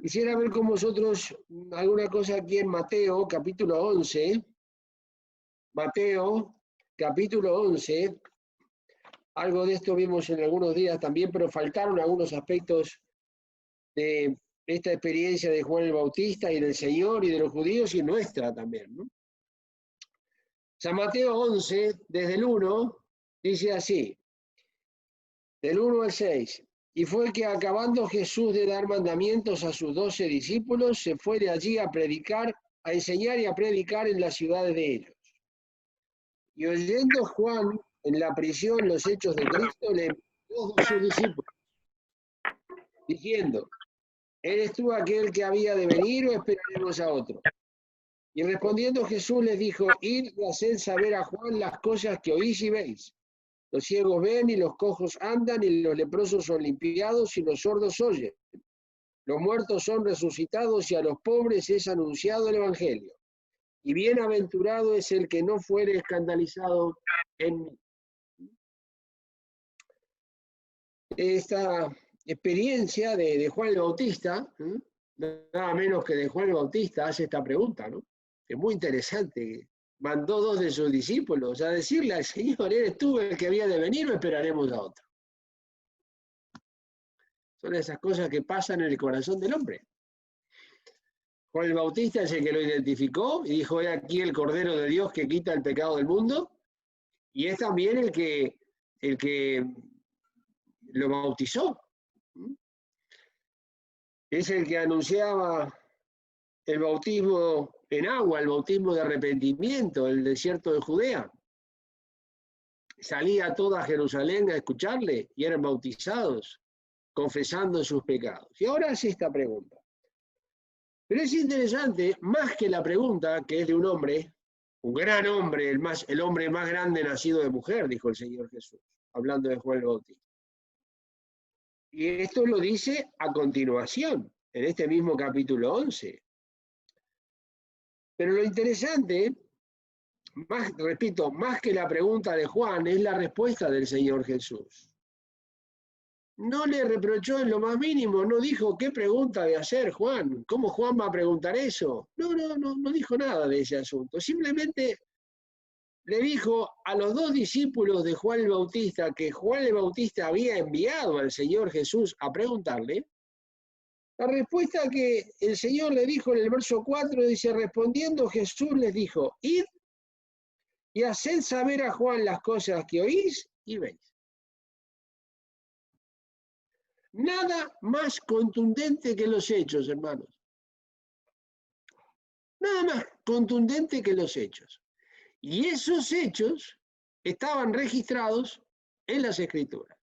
Quisiera ver con vosotros alguna cosa aquí en Mateo, capítulo 11. Mateo, capítulo 11. Algo de esto vimos en algunos días también, pero faltaron algunos aspectos de esta experiencia de Juan el Bautista y del Señor y de los judíos y nuestra también, ¿no? San Mateo 11, desde el 1, dice así, del 1 al 6. Y fue que acabando Jesús de dar mandamientos a sus 12 discípulos, se fue de allí a predicar, a enseñar y a predicar en las ciudades de ellos. Y oyendo Juan en la prisión los hechos de Cristo, le envió a sus discípulos, diciendo, ¿eres tú aquel que había de venir o esperaremos a otro? Y respondiendo Jesús les dijo, id y haced saber a Juan las cosas que oís y veis. Los ciegos ven y los cojos andan y los leprosos son limpiados y los sordos oyen. Los muertos son resucitados y a los pobres es anunciado el Evangelio. Y bienaventurado es el que no fuere escandalizado en mí. Esta experiencia de Juan el Bautista, nada menos que de Juan el Bautista, hace esta pregunta, ¿no? Es muy interesante. Mandó 2 de sus discípulos a decirle al Señor, ¿eres tú el que había de venir o esperaremos a otro? Son esas cosas que pasan en el corazón del hombre. Juan el Bautista es el que lo identificó y dijo, he aquí el Cordero de Dios que quita el pecado del mundo, y es también el que lo bautizó. Es el que anunciaba el bautismo en agua, el bautismo de arrepentimiento, el desierto de Judea. Salía toda Jerusalén a escucharle y eran bautizados, confesando sus pecados. Y ahora hace esta pregunta. Pero es interesante, más que la pregunta, que es de un hombre, un gran hombre, el hombre más grande nacido de mujer, dijo el Señor Jesús, hablando de Juan el Bautista. Y esto lo dice a continuación, en este mismo capítulo 11. Pero lo interesante, repito, más que la pregunta de Juan, es la respuesta del Señor Jesús. No le reprochó en lo más mínimo, no dijo qué pregunta de hacer Juan, cómo Juan va a preguntar eso. No dijo nada de ese asunto. Simplemente le dijo a los 2 discípulos de Juan el Bautista que Juan el Bautista había enviado al Señor Jesús a preguntarle. La respuesta que el Señor le dijo en el verso 4 dice, respondiendo Jesús les dijo, id y haced saber a Juan las cosas que oís y veis. Nada más contundente que los hechos, hermanos. Nada más contundente que los hechos. Y esos hechos estaban registrados en las Escrituras.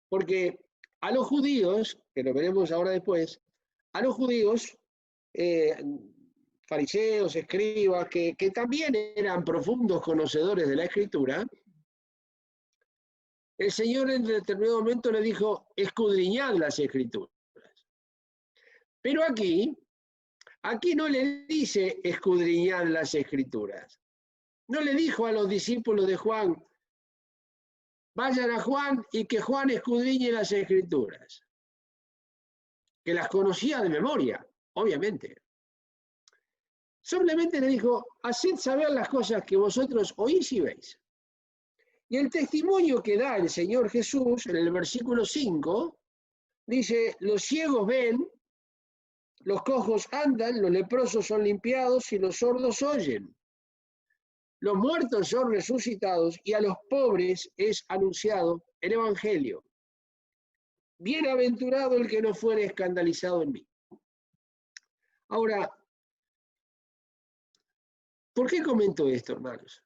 Porque a los judíos, que lo veremos ahora después, a los judíos, fariseos, escribas, que también eran profundos conocedores de la Escritura, el Señor en determinado momento le dijo, escudriñad las Escrituras. Pero aquí no le dice escudriñad las Escrituras. No le dijo a los discípulos de Juan, vayan a Juan y que Juan escudriñe las Escrituras. Que las conocía de memoria, obviamente. Simplemente le dijo, haced saber las cosas que vosotros oís y veis. Y el testimonio que da el Señor Jesús en el versículo 5, dice, los ciegos ven, los cojos andan, los leprosos son limpiados y los sordos oyen. Los muertos son resucitados y a los pobres es anunciado el Evangelio. Bienaventurado el que no fuere escandalizado en mí. Ahora, ¿por qué comento esto, hermanos?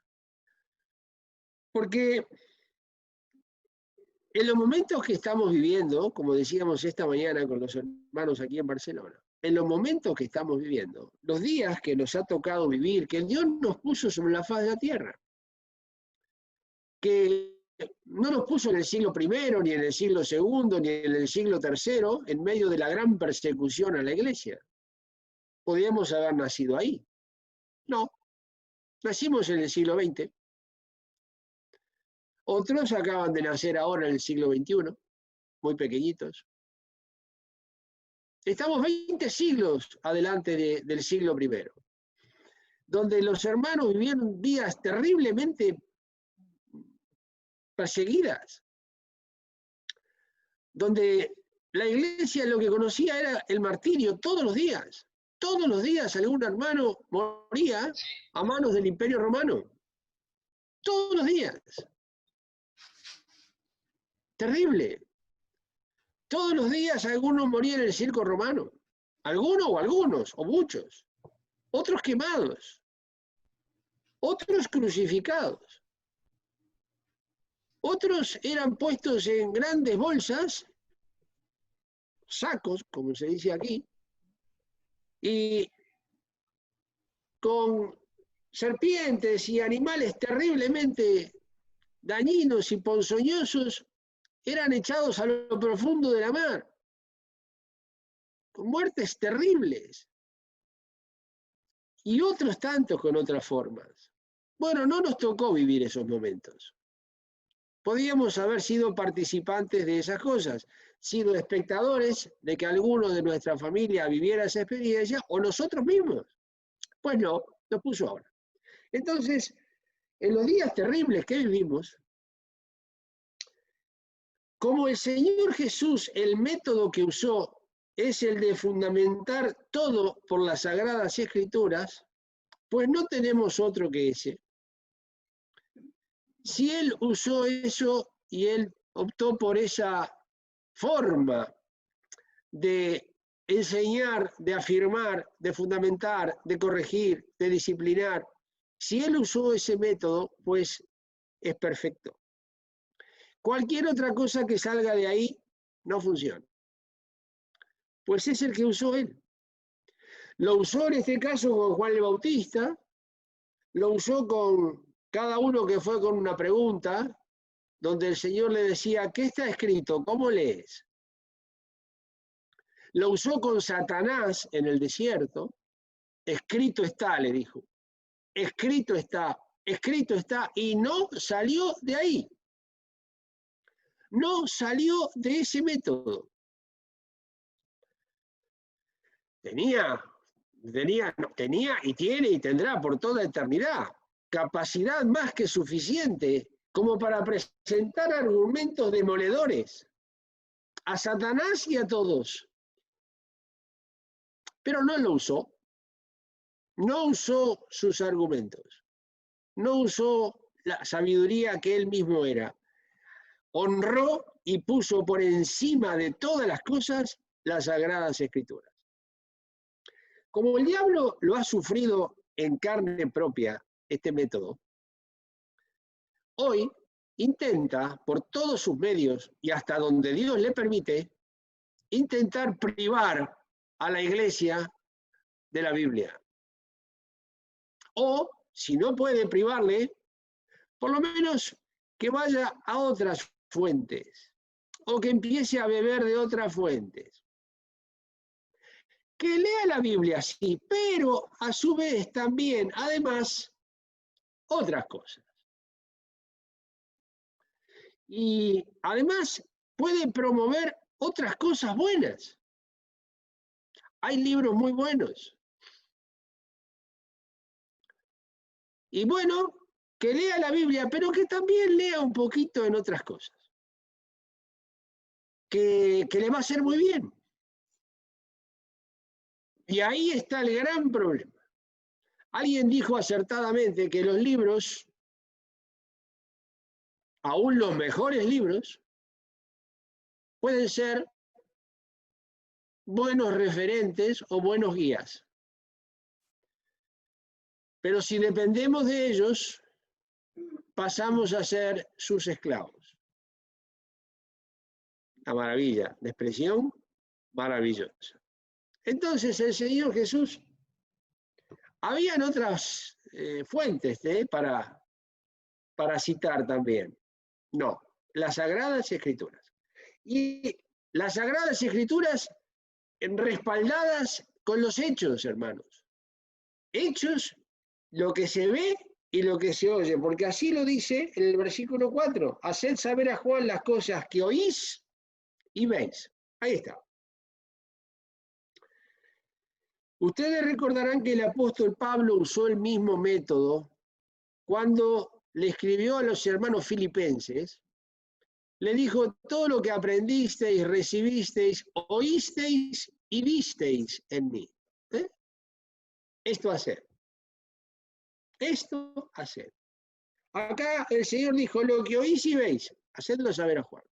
Porque en los momentos que estamos viviendo, como decíamos esta mañana con los hermanos aquí en Barcelona, en los momentos que estamos viviendo, los días que nos ha tocado vivir, que Dios nos puso sobre la faz de la tierra, que no nos puso en el siglo I, ni en el siglo II, ni en el siglo III, en medio de la gran persecución a la iglesia. Podíamos haber nacido ahí. No, nacimos en el siglo XX. Otros acaban de nacer ahora en el siglo XXI, muy pequeñitos. Estamos 20 siglos adelante del siglo primero, donde los hermanos vivieron vidas terriblemente perseguidas, donde la iglesia lo que conocía era el martirio todos los días. Todos los días algún hermano moría a manos del Imperio Romano. Todos los días. Terrible. Todos los días algunos morían en el circo romano. Algunos, o muchos. Otros quemados. Otros crucificados. Otros eran puestos en grandes bolsas, sacos, como se dice aquí, y con serpientes y animales terriblemente dañinos y ponzoñosos, eran echados a lo profundo de la mar, con muertes terribles, y otros tantos con otras formas. Bueno, no nos tocó vivir esos momentos. Podíamos haber sido participantes de esas cosas, sido espectadores de que alguno de nuestra familia viviera esa experiencia, o nosotros mismos. Pues no, nos puso ahora. Entonces, en los días terribles que vivimos, como el Señor Jesús, el método que usó es el de fundamentar todo por las Sagradas Escrituras, pues no tenemos otro que ese. Si Él usó eso y Él optó por esa forma de enseñar, de afirmar, de fundamentar, de corregir, de disciplinar, si Él usó ese método, pues es perfecto. Cualquier otra cosa que salga de ahí no funciona. Pues es el que usó Él. Lo usó en este caso con Juan el Bautista, lo usó con cada uno que fue con una pregunta, donde el Señor le decía, ¿qué está escrito? ¿Cómo lees? Lo usó con Satanás en el desierto, escrito está, le dijo, escrito está, y no salió de ahí. No salió de ese método. Tenía y tiene y tendrá por toda eternidad capacidad más que suficiente como para presentar argumentos demoledores a Satanás y a todos. Pero no lo usó. No usó sus argumentos. No usó la sabiduría que él mismo era. Honró y puso por encima de todas las cosas las Sagradas Escrituras. Como el diablo lo ha sufrido en carne propia, este método, hoy intenta, por todos sus medios y hasta donde Dios le permite, intentar privar a la iglesia de la Biblia. O, si no puede privarle, por lo menos que vaya a otras fuentes o que empiece a beber de otras fuentes. Que lea la Biblia, sí, pero a su vez también, además, otras cosas. Y además puede promover otras cosas buenas. Hay libros muy buenos. Y bueno, que lea la Biblia, pero que también lea un poquito en otras cosas. Que le va a hacer muy bien. Y ahí está el gran problema. Alguien dijo acertadamente que los libros, aún los mejores libros, pueden ser buenos referentes o buenos guías. Pero si dependemos de ellos, pasamos a ser sus esclavos. La maravilla de expresión maravillosa. Entonces el Señor Jesús, habían otras fuentes para citar también. No, las Sagradas Escrituras. Y las Sagradas Escrituras respaldadas con los hechos, hermanos. Hechos, lo que se ve y lo que se oye, porque así lo dice en el versículo 4. Haced saber a Juan las cosas que oís y veis. Ahí está. Ustedes recordarán que el apóstol Pablo usó el mismo método cuando le escribió a los hermanos filipenses. Le dijo, todo lo que aprendisteis, recibisteis, oísteis y visteis en mí. ¿Eh? Esto hacer. Esto hacer. Acá el Señor dijo, lo que oís y veis, hacedlo saber a Juan.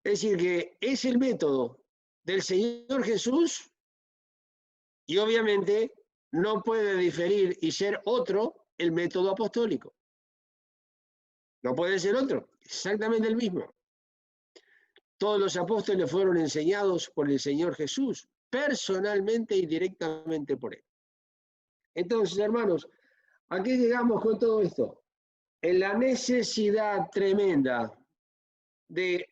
Es decir, que es el método del Señor Jesús y obviamente no puede diferir y ser otro el método apostólico. No puede ser otro, exactamente el mismo. Todos los apóstoles fueron enseñados por el Señor Jesús, personalmente y directamente por él. Entonces, hermanos, ¿a qué llegamos con todo esto? En la necesidad tremenda de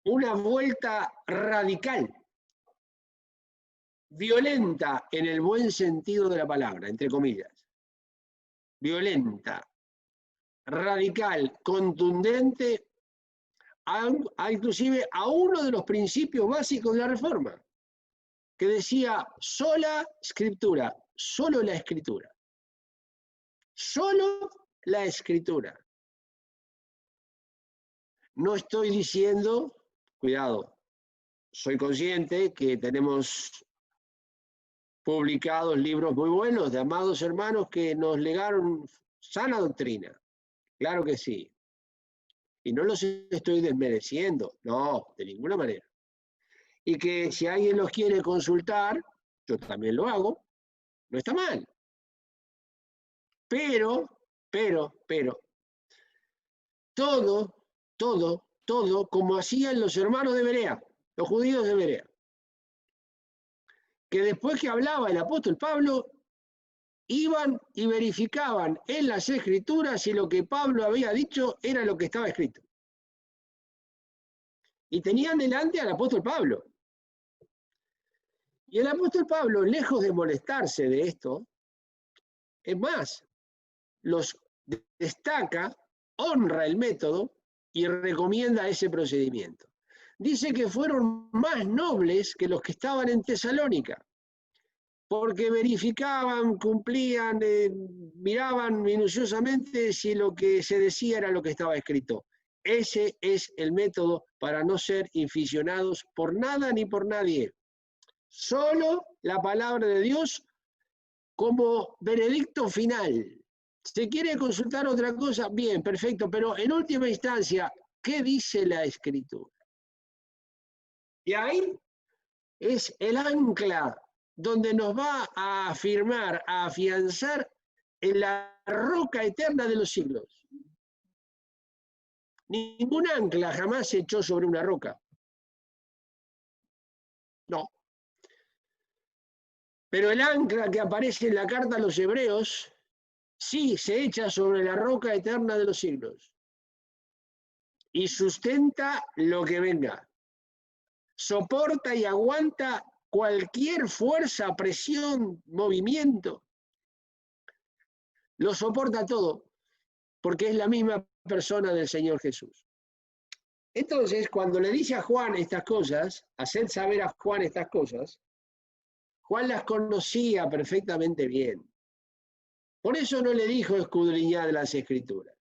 una vuelta radical, violenta en el buen sentido de la palabra, entre comillas. Violenta, radical, contundente, inclusive a uno de los principios básicos de la Reforma, que decía sola escritura, solo la escritura. Solo la escritura. No estoy diciendo, cuidado, soy consciente que tenemos publicados libros muy buenos de amados hermanos que nos legaron sana doctrina. Claro que sí. Y no los estoy desmereciendo, no, de ninguna manera. Y que si alguien los quiere consultar, yo también lo hago, no está mal. Pero, todo, como hacían los hermanos de Berea, los judíos de Berea, que después que hablaba el apóstol Pablo, iban y verificaban en las escrituras si lo que Pablo había dicho era lo que estaba escrito. Y tenían delante al apóstol Pablo. Y el apóstol Pablo, lejos de molestarse de esto, es más, los destaca, honra el método y recomienda ese procedimiento. Dice que fueron más nobles que los que estaban en Tesalónica, porque verificaban, cumplían, miraban minuciosamente si lo que se decía era lo que estaba escrito. Ese es el método para no ser inficionados por nada ni por nadie. Solo la palabra de Dios como veredicto final. ¿Se quiere consultar otra cosa? Bien, perfecto, pero en última instancia, ¿qué dice la Escritura? Y ahí es el ancla donde nos va a afirmar, a afianzar en la roca eterna de los siglos. Ningún ancla jamás se echó sobre una roca. No. Pero el ancla que aparece en la carta a los Hebreos sí se echa sobre la roca eterna de los siglos y sustenta lo que venga. Soporta y aguanta cualquier fuerza, presión, movimiento. Lo soporta todo porque es la misma persona del Señor Jesús. Entonces, cuando le dice a Juan estas cosas, haced saber a Juan estas cosas, Juan las conocía perfectamente bien. Por eso no le dijo escudriñad las Escrituras.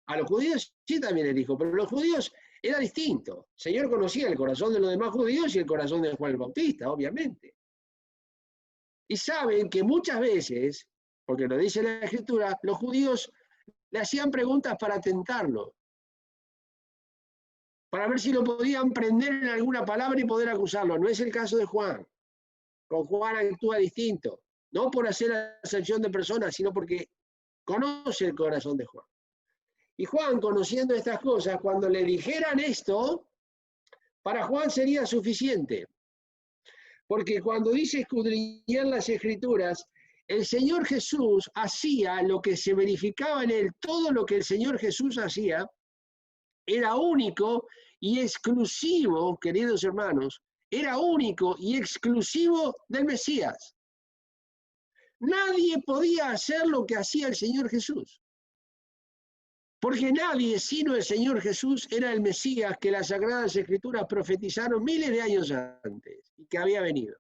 A los judíos sí también le dijo, pero los judíos era distinto. El Señor conocía el corazón de los demás judíos y el corazón de Juan el Bautista, obviamente. Y saben que muchas veces, porque lo dice la Escritura, los judíos le hacían preguntas para tentarlo, para ver si lo podían prender en alguna palabra y poder acusarlo. No es el caso de Juan. Con Juan actúa distinto, no por hacer acepción de personas, sino porque conoce el corazón de Juan. Y Juan, conociendo estas cosas, cuando le dijeran esto, para Juan sería suficiente. Porque cuando dice escudriñar las Escrituras, el Señor Jesús hacía lo que se verificaba en él, todo lo que el Señor Jesús hacía, era único y exclusivo, queridos hermanos, era único y exclusivo del Mesías. Nadie podía hacer lo que hacía el Señor Jesús. Porque nadie, sino el Señor Jesús, era el Mesías que las Sagradas Escrituras profetizaron miles de años antes y que había venido.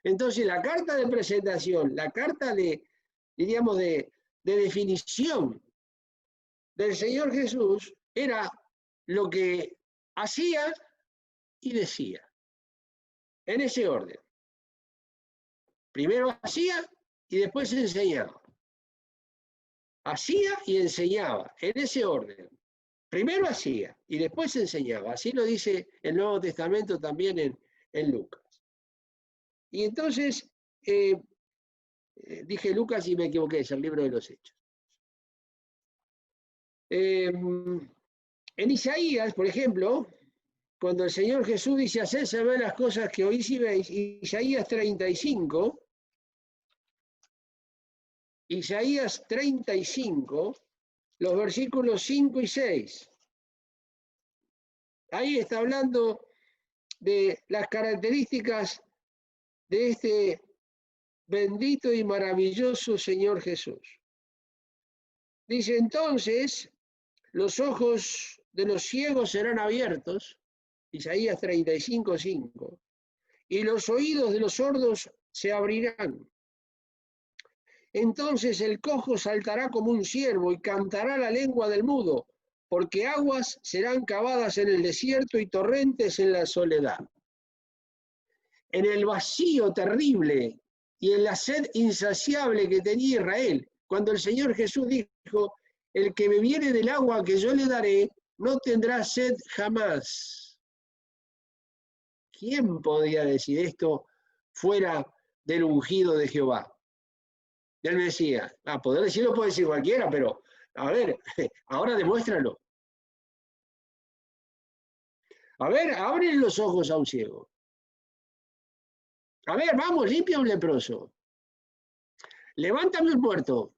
Entonces, la carta de presentación, la carta diríamos, de definición del Señor Jesús era lo que hacía y decía, en ese orden. Primero hacía y después enseñaba. Hacía y enseñaba, en ese orden. Primero hacía y después enseñaba. Así lo dice el Nuevo Testamento también en Lucas. Y entonces, dije Lucas y me equivoqué, es el libro de los Hechos. En Isaías, por ejemplo, cuando el Señor Jesús dice, haced saber las cosas que oís y veis, Isaías 35, los versículos 5 y 6. Ahí está hablando de las características de este bendito y maravilloso Señor Jesús. Dice, entonces, los ojos de los ciegos serán abiertos, Isaías 35, 5, y los oídos de los sordos se abrirán. Entonces el cojo saltará como un ciervo y cantará la lengua del mudo, porque aguas serán cavadas en el desierto y torrentes en la soledad. En el vacío terrible y en la sed insaciable que tenía Israel, cuando el Señor Jesús dijo, el que bebiere del agua que yo le daré, no tendrá sed jamás. ¿Quién podía decir esto fuera del ungido de Jehová? Del Mesías. Poder decirlo puede decir cualquiera, pero a ver, ahora demuéstralo. A ver, abren los ojos a un ciego. A ver, vamos, limpia a un leproso. Levántame un muerto.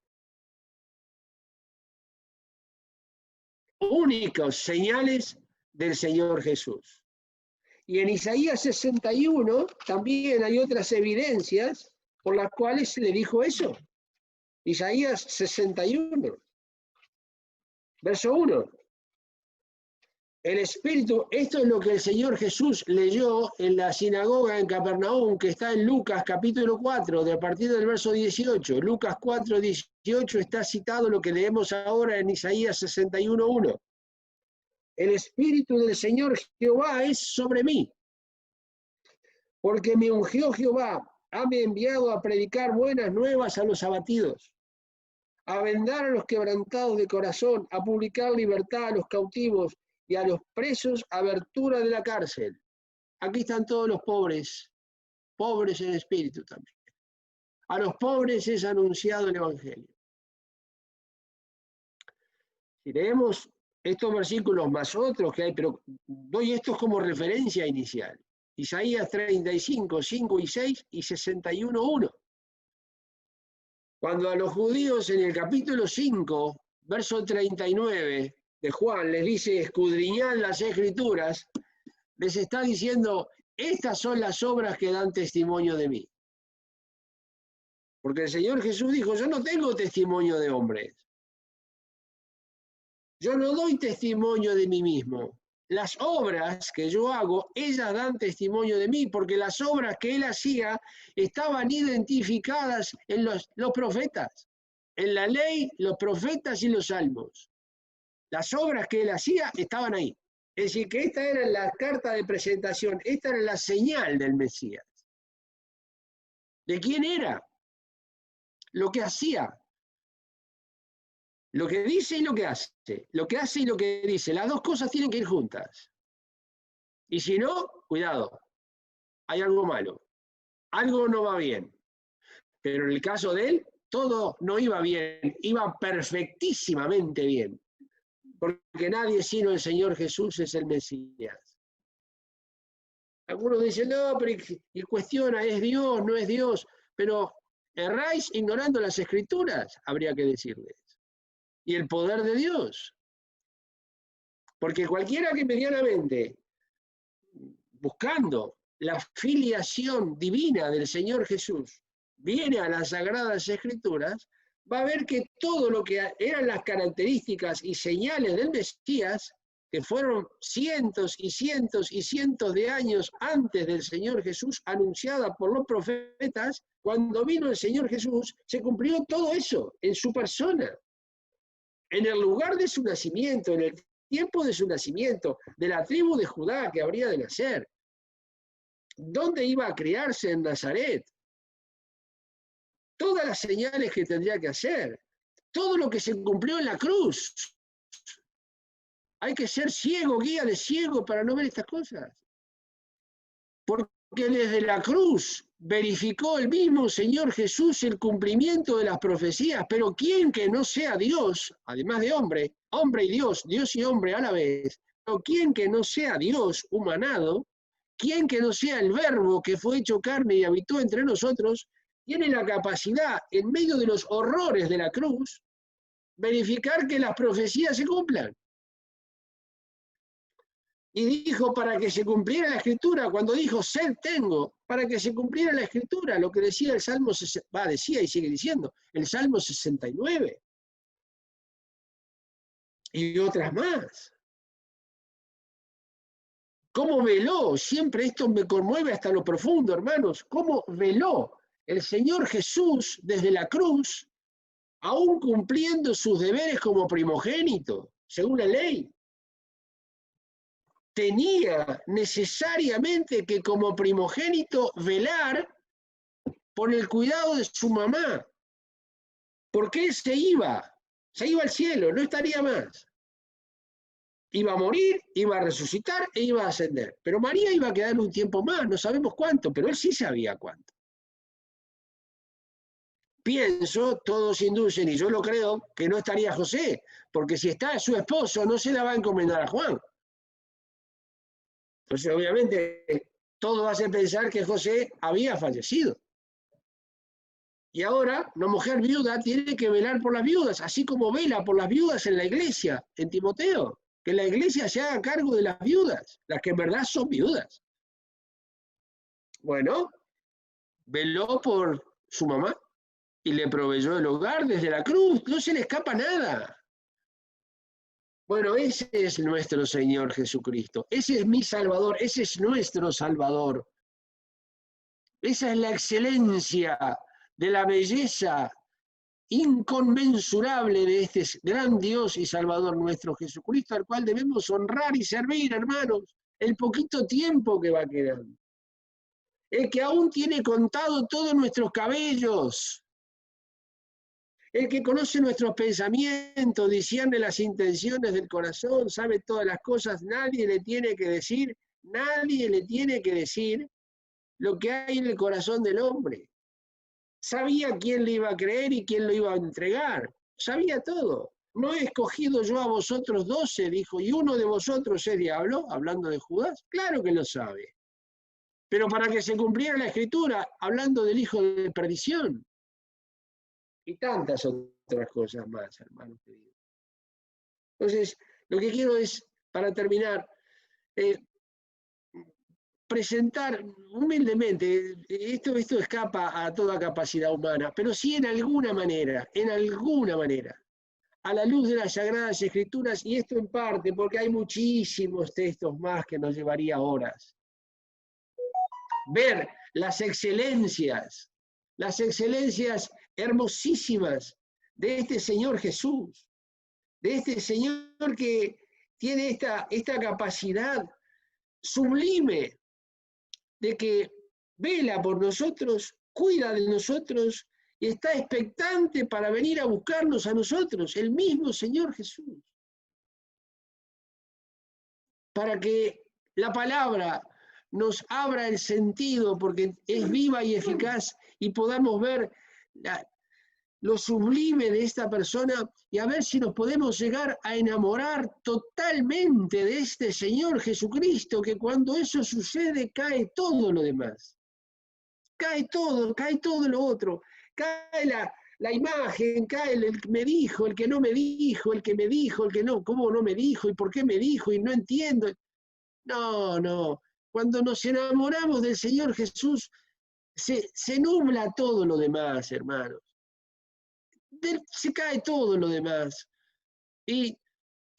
Únicas señales del Señor Jesús. Y en Isaías 61 también hay otras evidencias por las cuales se le dijo eso. Isaías 61, verso 1. El Espíritu, esto es lo que el Señor Jesús leyó en la sinagoga en Capernaum, que está en Lucas capítulo 4, de a partir del verso 18. Lucas 4, 18 está citado lo que leemos ahora en Isaías 61, 1. El Espíritu del Señor Jehová es sobre mí, porque me ungió Jehová, hame enviado a predicar buenas nuevas a los abatidos, a vendar a los quebrantados de corazón, a publicar libertad a los cautivos y a los presos abertura de la cárcel. Aquí están todos los pobres, pobres en espíritu también. A los pobres es anunciado el Evangelio. Si leemos estos versículos más otros que hay, pero doy estos como referencia inicial. Isaías 35, 5 y 6 y 61, 1. Cuando a los judíos en el capítulo 5, verso 39 de Juan, les dice escudriñad las escrituras, les está diciendo, estas son las obras que dan testimonio de mí. Porque el Señor Jesús dijo, yo no tengo testimonio de hombres. Yo no doy testimonio de mí mismo. Las obras que yo hago, ellas dan testimonio de mí, porque las obras que él hacía estaban identificadas en los profetas, en la ley, los profetas y los salmos. Las obras que él hacía estaban ahí. Es decir, que esta era la carta de presentación, esta era la señal del Mesías. ¿De quién era? Lo que hacía. Lo que dice y lo que hace. Lo que hace y lo que dice. Las dos cosas tienen que ir juntas. Y si no, cuidado. Hay algo malo. Algo no va bien. Pero en el caso de él, todo no iba bien. Iba perfectísimamente bien. Porque nadie sino el Señor Jesús es el Mesías. Algunos dicen, no, pero y cuestiona, ¿es Dios, no es Dios? Pero erráis ignorando las Escrituras, habría que decirles. Y el poder de Dios. Porque cualquiera que medianamente, buscando la filiación divina del Señor Jesús, viene a las Sagradas Escrituras, va a ver que todo lo que eran las características y señales del Mesías que fueron cientos y cientos y cientos de años antes del Señor Jesús, anunciada por los profetas, cuando vino el Señor Jesús, se cumplió todo eso en su persona, en el lugar de su nacimiento, en el tiempo de su nacimiento, de la tribu de Judá que habría de nacer. ¿Dónde iba a criarse? En Nazaret. Todas las señales que tendría que hacer, todo lo que se cumplió en la cruz. Hay que ser ciego, guía de ciego para no ver estas cosas. Porque desde la cruz verificó el mismo Señor Jesús el cumplimiento de las profecías, pero ¿quién que no sea Dios, además de hombre, hombre y Dios y hombre a la vez, pero quién que no sea Dios humanado, quién que no sea el Verbo que fue hecho carne y habitó entre nosotros, tiene la capacidad, en medio de los horrores de la cruz, verificar que las profecías se cumplan? Y dijo para que se cumpliera la Escritura, cuando dijo sed tengo, para que se cumpliera la Escritura, lo que decía el Salmo, decía y sigue diciendo, el Salmo 69. Y otras más. ¿Cómo veló? Siempre esto me conmueve hasta lo profundo, hermanos. ¿Cómo veló el Señor Jesús desde la cruz, aún cumpliendo sus deberes como primogénito, según la ley? Tenía necesariamente que como primogénito velar por el cuidado de su mamá, porque él se iba al cielo, no estaría más. Iba a morir, iba a resucitar e iba a ascender. Pero María iba a quedar un tiempo más, no sabemos cuánto, pero él sí sabía cuánto. Pienso, todos inducen, y yo lo creo, que no estaría José, porque si está su esposo, no se la va a encomendar a Juan. Entonces, obviamente, todo hace pensar que José había fallecido. Y ahora, una mujer viuda tiene que velar por las viudas, así como vela por las viudas en la iglesia, en Timoteo. Que la iglesia se haga cargo de las viudas, las que en verdad son viudas. Bueno, veló por su mamá y le proveyó el hogar desde la cruz, no se le escapa nada. Bueno, ese es nuestro Señor Jesucristo, ese es mi Salvador, ese es nuestro Salvador. Esa es la excelencia de la belleza inconmensurable de este gran Dios y Salvador nuestro Jesucristo, al cual debemos honrar y servir, hermanos, el poquito tiempo que va quedando. El que aún tiene contado todos nuestros cabellos, el que conoce nuestros pensamientos, discierne las intenciones del corazón, sabe todas las cosas, nadie le tiene que decir lo que hay en el corazón del hombre. Sabía quién le iba a creer y quién lo iba a entregar. Sabía todo. ¿No he escogido yo a vosotros 12? Dijo, ¿y uno de vosotros es diablo? Hablando de Judas. Claro que lo sabe. Pero para que se cumpliera la Escritura, hablando del hijo de perdición. Y tantas otras cosas más, hermanos queridos. Entonces, lo que quiero es, para terminar, presentar humildemente, esto escapa a toda capacidad humana, pero sí en alguna manera, a la luz de las Sagradas Escrituras, y esto en parte porque hay muchísimos textos más que nos llevaría horas. Ver las excelencias hermosísimas de este Señor Jesús, de este Señor que tiene esta capacidad sublime de que vela por nosotros, cuida de nosotros y está expectante para venir a buscarnos a nosotros, el mismo Señor Jesús. Para que la palabra nos abra el sentido, porque es viva y eficaz, y podamos ver lo sublime de esta persona y a ver si nos podemos llegar a enamorar totalmente de este Señor Jesucristo, que cuando eso sucede cae todo lo demás. Cae todo lo otro. Cae la imagen, cae el que me dijo, el que no me dijo, el que me dijo, el que no, cómo no me dijo y por qué me dijo y no entiendo. No. Cuando nos enamoramos del Señor Jesús, se nubla todo lo demás, hermanos. Se cae todo lo demás. Y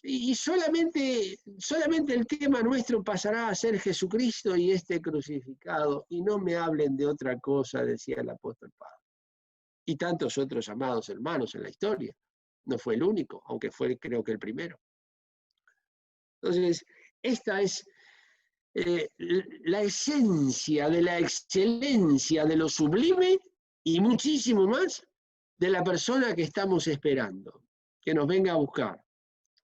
Y solamente el tema nuestro pasará a ser Jesucristo y este crucificado, y no me hablen de otra cosa, decía el apóstol Pablo. Y tantos otros amados hermanos en la historia. No fue el único, aunque fue creo que el primero. Entonces, esta es la esencia de la excelencia de lo sublime y muchísimo más de la persona que estamos esperando, que nos venga a buscar.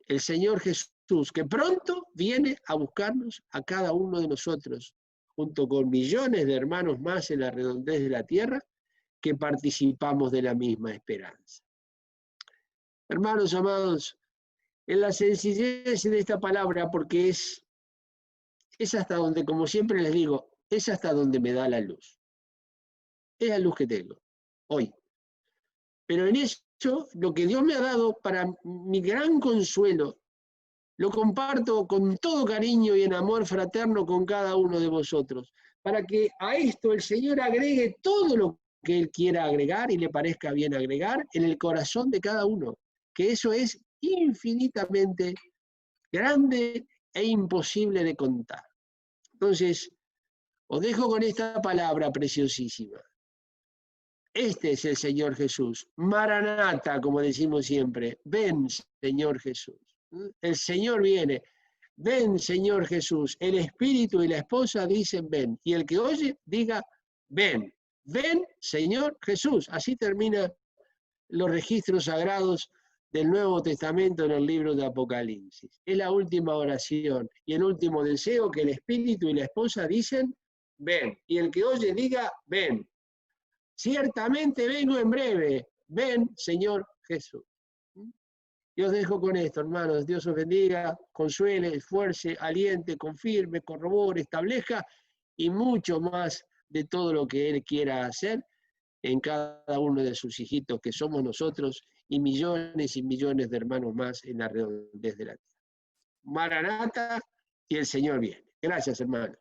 El Señor Jesús, que pronto viene a buscarnos a cada uno de nosotros, junto con millones de hermanos más en la redondez de la tierra, que participamos de la misma esperanza. Hermanos amados, en la sencillez de esta palabra, porque es hasta donde, como siempre les digo, es hasta donde me da la luz. Es la luz que tengo hoy. Pero en eso, lo que Dios me ha dado para mi gran consuelo, lo comparto con todo cariño y en amor fraterno con cada uno de vosotros, para que a esto el Señor agregue todo lo que Él quiera agregar y le parezca bien agregar en el corazón de cada uno, que eso es infinitamente grande e imposible de contar. Entonces, os dejo con esta palabra preciosísima. Este es el Señor Jesús. Maranata, como decimos siempre. Ven, Señor Jesús. El Señor viene. Ven, Señor Jesús. El Espíritu y la esposa dicen ven. Y el que oye, diga ven. Ven, Señor Jesús. Así terminan los registros sagrados del Nuevo Testamento en el libro de Apocalipsis. Es la última oración y el último deseo que el Espíritu y la esposa dicen ven. Y el que oye, diga ven. Ciertamente vengo en breve. Ven, Señor Jesús. Y os dejo con esto, hermanos. Dios os bendiga, consuele, esfuerce, aliente, confirme, corrobore, establezca y mucho más de todo lo que Él quiera hacer en cada uno de sus hijitos que somos nosotros y millones de hermanos más en la redondez de la tierra. Maranata y el Señor viene. Gracias, hermanos.